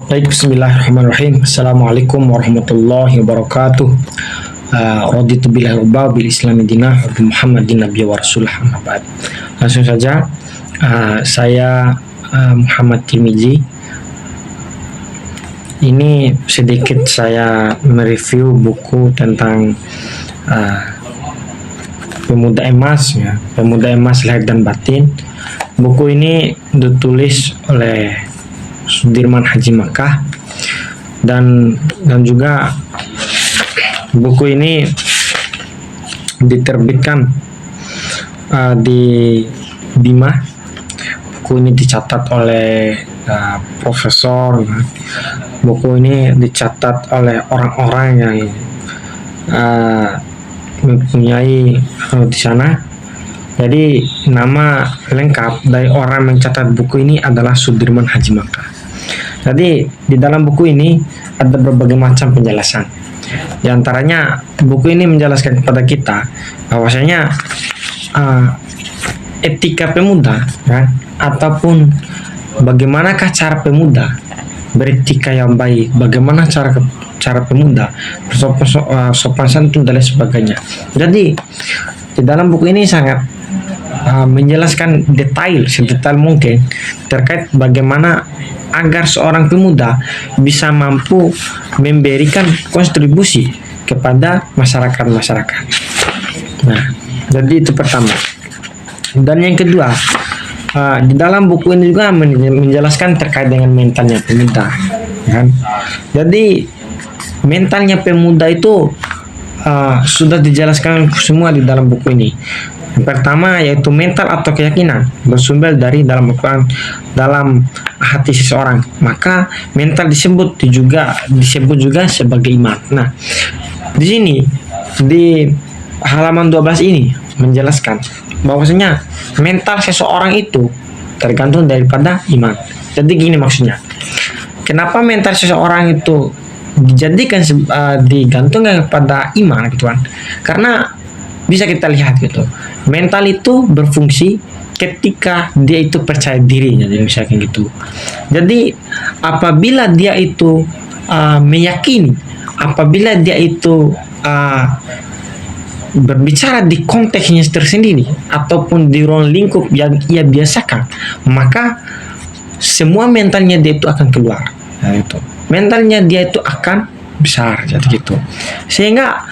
Baik, bismillahirrahmanirrahim. Assalamualaikum warahmatullahi wabarakatuh. Raditu billahi rabba bil islami dinah wa bi Muhammadin nabiyya wa rasulah, amma ba'd. Langsung saja, saya Muhammad Tirmizi. Ini sedikit saya mereview buku tentang Pemuda Emas, ya. Pemuda Emas Lahir dan Batin. Buku ini ditulis oleh Sudirman Haji Makkah, dan juga buku ini diterbitkan di Bima. Buku ini dicatat oleh profesor. Buku ini dicatat oleh orang-orang yang mempunyai di sana. Jadi nama lengkap dari orang mencatat buku ini adalah Sudirman Haji Makkah. Jadi di dalam buku ini ada berbagai macam penjelasan. Di antaranya buku ini menjelaskan kepada kita bahwasanya etika pemuda, kan, ataupun bagaimanakah cara pemuda beretika yang baik, bagaimana cara pemuda sopan santun dan lain sebagainya. Jadi di dalam buku ini sangat menjelaskan sedetail mungkin terkait bagaimana agar seorang pemuda bisa mampu memberikan kontribusi kepada masyarakat. Nah, jadi itu pertama. Dan yang kedua, di dalam buku ini juga menjelaskan terkait dengan mentalnya pemuda, kan? Jadi mentalnya pemuda itu sudah dijelaskan semua di dalam buku ini. Yang pertama yaitu mental atau keyakinan bersumber dari dalam Al-Quran, dalam hati seseorang. Maka mental disebut juga sebagai iman. Nah, di sini di halaman 12 ini menjelaskan bahwasanya mental seseorang itu tergantung daripada iman. Jadi gini maksudnya. Kenapa mental seseorang itu digantungkan kepada iman gitu kan? Karena bisa kita lihat gitu, mental itu berfungsi ketika dia itu percaya dirinya, jadi misalkan gitu. Jadi apabila dia itu meyakini, apabila dia itu berbicara di konteksnya tersendiri ataupun di ruang lingkup yang ia biasakan, maka semua mentalnya dia itu akan keluar. Nah, itu mentalnya dia itu akan besar, jadi gitu. Sehingga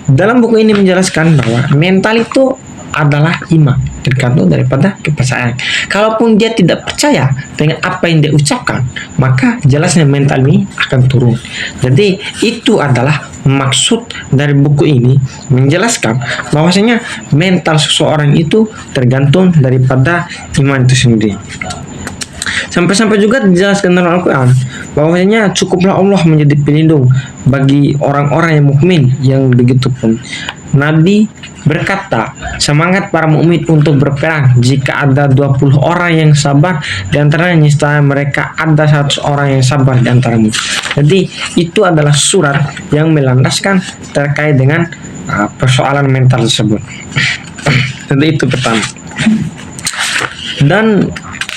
dalam buku ini menjelaskan bahwa mental itu adalah iman, tergantung daripada kepercayaan. Kalaupun dia tidak percaya dengan apa yang dia ucapkan, maka jelasnya mental ini akan turun. Jadi itu adalah maksud dari buku ini, menjelaskan bahwasanya mental seseorang itu tergantung daripada iman itu sendiri. Sampai-sampai juga dijelaskan dalam Al-Quran bahwasanya cukuplah Allah menjadi pelindung bagi orang-orang yang mukmin. Yang begitu pun Nabi berkata, semangat para mukmin untuk berperang. Jika ada 20 orang yang sabar di antaranya, niscaya mereka ada 100 orang yang sabar di antaramu. Jadi itu adalah surat yang melandaskan terkait dengan persoalan mental tersebut. Jadi itu pertama. Dan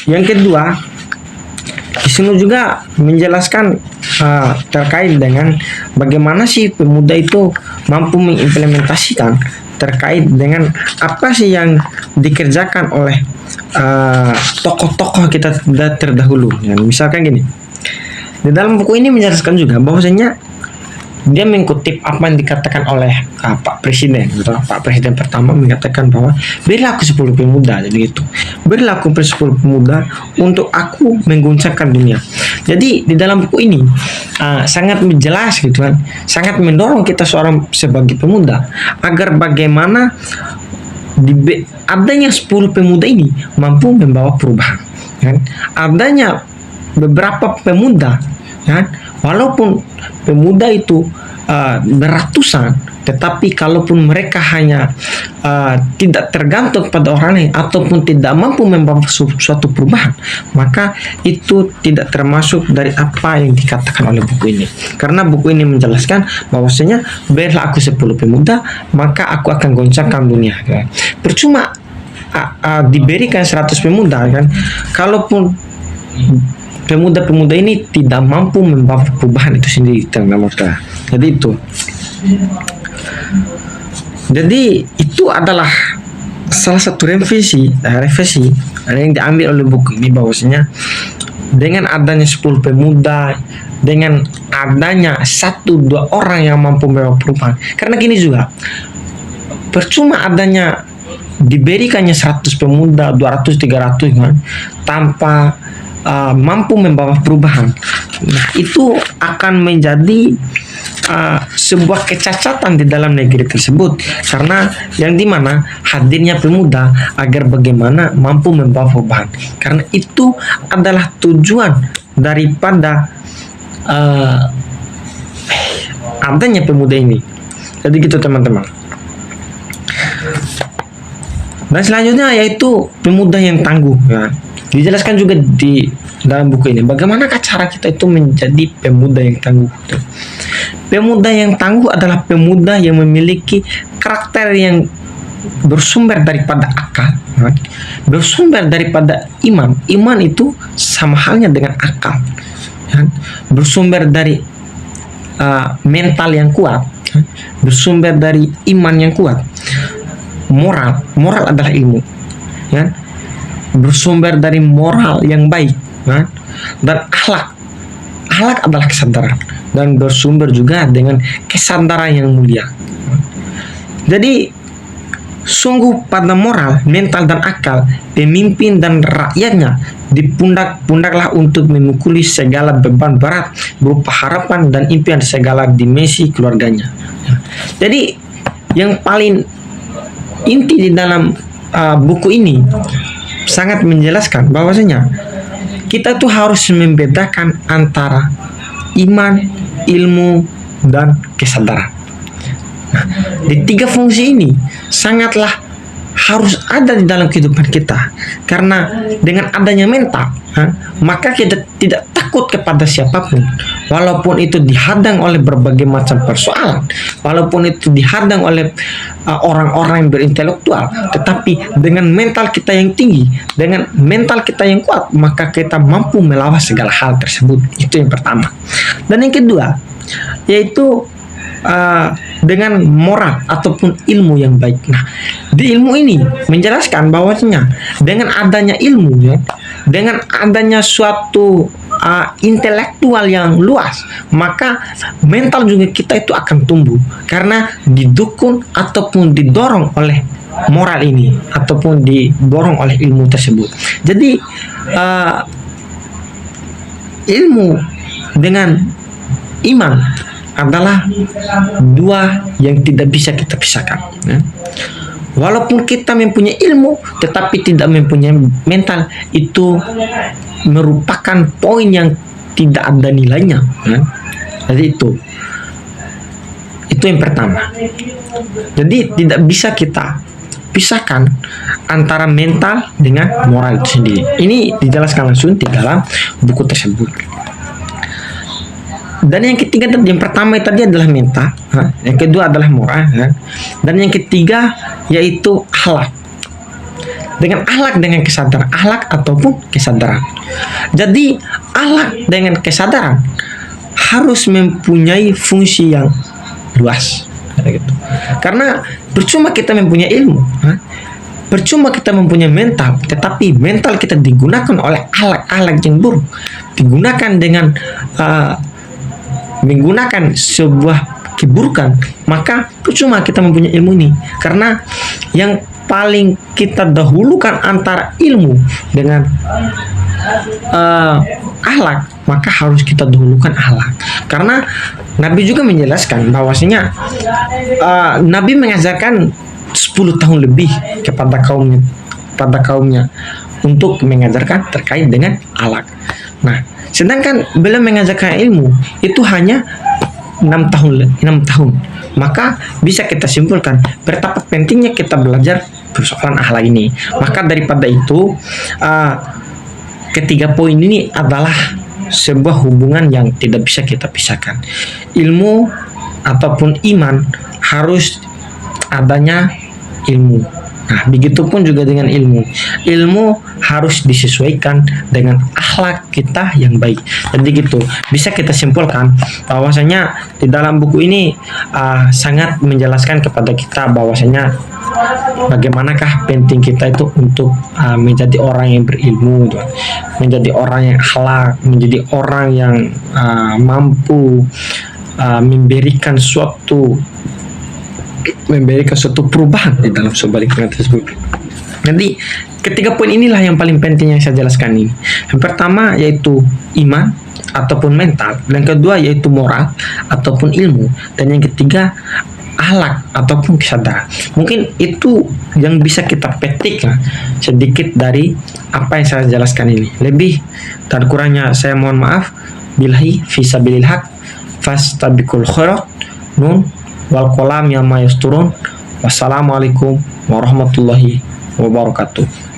yang kedua, di sini juga menjelaskan terkait dengan bagaimana sih pemuda itu mampu mengimplementasikan terkait dengan apa sih yang dikerjakan oleh tokoh-tokoh kita terdahulu. Ya, misalkan gini, di dalam buku ini menjelaskan juga bahwasanya dia mengutip apa yang dikatakan oleh Pak Presiden. Pak Presiden pertama mengatakan bahwa berilah aku 10 pemuda, jadi itu. Berilah aku 10 pemuda untuk aku mengguncangkan dunia. Jadi di dalam buku ini sangat jelas gitu kan, sangat mendorong kita sebagai pemuda agar bagaimana adanya 10 pemuda ini mampu membawa perubahan, kan? Adanya beberapa pemuda, kan? Walaupun pemuda itu beratusan, tetapi kalaupun mereka hanya tidak tergantung pada orang lain ataupun tidak mampu membawa suatu perubahan, maka itu tidak termasuk dari apa yang dikatakan oleh buku ini. Karena buku ini menjelaskan bahwasanya berilah aku 10 pemuda, maka aku akan goncangkan dunia. Kan? Percuma diberikan 100 pemuda, kan? Kalaupun pemuda-pemuda ini tidak mampu membawa perubahan itu sendiri teman-teman. Jadi itu adalah salah satu revisi yang diambil oleh buku ini, bahwasanya dengan adanya 10 pemuda, dengan adanya 1-2 orang yang mampu membawa perubahan. Karena gini juga, percuma adanya diberikannya 100 pemuda, 200, 300 kan, tanpa mampu membawa perubahan. Nah, itu akan menjadi sebuah kecacatan di dalam negeri tersebut, karena yang dimana hadirnya pemuda agar bagaimana mampu membawa perubahan, karena itu adalah tujuan daripada adanya pemuda ini. Jadi gitu teman-teman. Dan selanjutnya yaitu pemuda yang tangguh ya. Dijelaskan juga di dalam buku ini bagaimanakah cara kita itu menjadi pemuda yang tangguh. Pemuda yang tangguh adalah pemuda yang memiliki karakter yang bersumber daripada akal, bersumber daripada iman. Iman itu sama halnya dengan akal, bersumber dari mental yang kuat, bersumber dari iman yang kuat. Moral adalah ilmu, bersumber dari moral yang baik, dan akhlak adalah kesadaran, dan bersumber juga dengan kesadaran yang mulia. Jadi sungguh pada moral, mental dan akal, pemimpin dan rakyatnya dipundaklah untuk memikuli segala beban berat berupa harapan dan impian segala dimensi keluarganya. Jadi yang paling inti di dalam buku ini sangat menjelaskan bahwasanya kita tuh harus membedakan antara iman, ilmu, dan kesadaran. Nah, di 3 fungsi ini sangatlah harus ada di dalam kehidupan kita, karena dengan adanya mental, maka kita tidak takut kepada siapapun, walaupun itu dihadang oleh berbagai macam persoalan, walaupun itu dihadang oleh orang-orang yang berintelektual, tetapi dengan mental kita yang tinggi, dengan mental kita yang kuat, maka kita mampu melawan segala hal tersebut. Itu yang pertama. Dan yang kedua yaitu dengan moral ataupun ilmu yang baik. Nah, di ilmu ini menjelaskan bahwasanya dengan adanya ilmu, dengan adanya suatu intelektual yang luas, maka mental juga kita itu akan tumbuh karena didukung ataupun didorong oleh moral ini ataupun didorong oleh ilmu tersebut. Jadi ilmu dengan iman adalah 2 yang tidak bisa kita pisahkan. Walaupun kita mempunyai ilmu tetapi tidak mempunyai mental, itu merupakan poin yang tidak ada nilainya. Jadi itu yang pertama. Jadi tidak bisa kita pisahkan antara mental dengan moral itu sendiri. Ini dijelaskan langsung di dalam buku tersebut. Dan yang ketiga, yang pertama tadi adalah mental, yang kedua adalah moral, dan yang ketiga yaitu akhlak. Dengan akhlak dengan kesadaran, akhlak ataupun kesadaran. Jadi akhlak dengan kesadaran harus mempunyai fungsi yang luas, gitu. Karena percuma kita mempunyai ilmu, percuma kita mempunyai mental, tetapi mental kita digunakan oleh akhlak yang buruk, digunakan dengan menggunakan sebuah keburukan, maka percuma kita mempunyai ilmu ini. Karena yang paling kita dahulukan antara ilmu dengan akhlak, maka harus kita dahulukan akhlak. Karena Nabi juga menjelaskan bahwasanya Nabi mengajarkan 10 tahun lebih kepada kaumnya untuk mengajarkan terkait dengan akhlak. Nah, sedangkan beliau mengajarkan ilmu itu hanya 6 tahun. Maka bisa kita simpulkan betapa pentingnya kita belajar persoalan akhlak ini. Maka daripada itu, ketiga poin ini adalah sebuah hubungan yang tidak bisa kita pisahkan. Ilmu ataupun iman harus adanya ilmu. Nah, begitupun juga dengan ilmu. Ilmu harus disesuaikan dengan akhlak kita yang baik. Jadi gitu, bisa kita simpulkan bahwasanya di dalam buku ini sangat menjelaskan kepada kita bahwasanya bagaimanakah penting kita itu untuk menjadi orang yang berilmu, gitu. Menjadi orang yang akhlak, menjadi orang yang mampu memberikan suatu perubahan di dalam sebuah lingkungan tersebut. Nanti ketiga poin inilah yang paling penting yang saya jelaskan ini. Yang pertama yaitu iman ataupun mental, yang kedua yaitu moral ataupun ilmu, dan yang ketiga akhlak ataupun kesadaran. Mungkin itu yang bisa kita petik sedikit dari apa yang saya jelaskan ini. Lebih dan kurangnya saya mohon maaf. Billahi fisabilil haq fastabiqul khairat. Nun wal qalam ya mayasturun. Wassalamualaikum warahmatullahi wabarakatuh.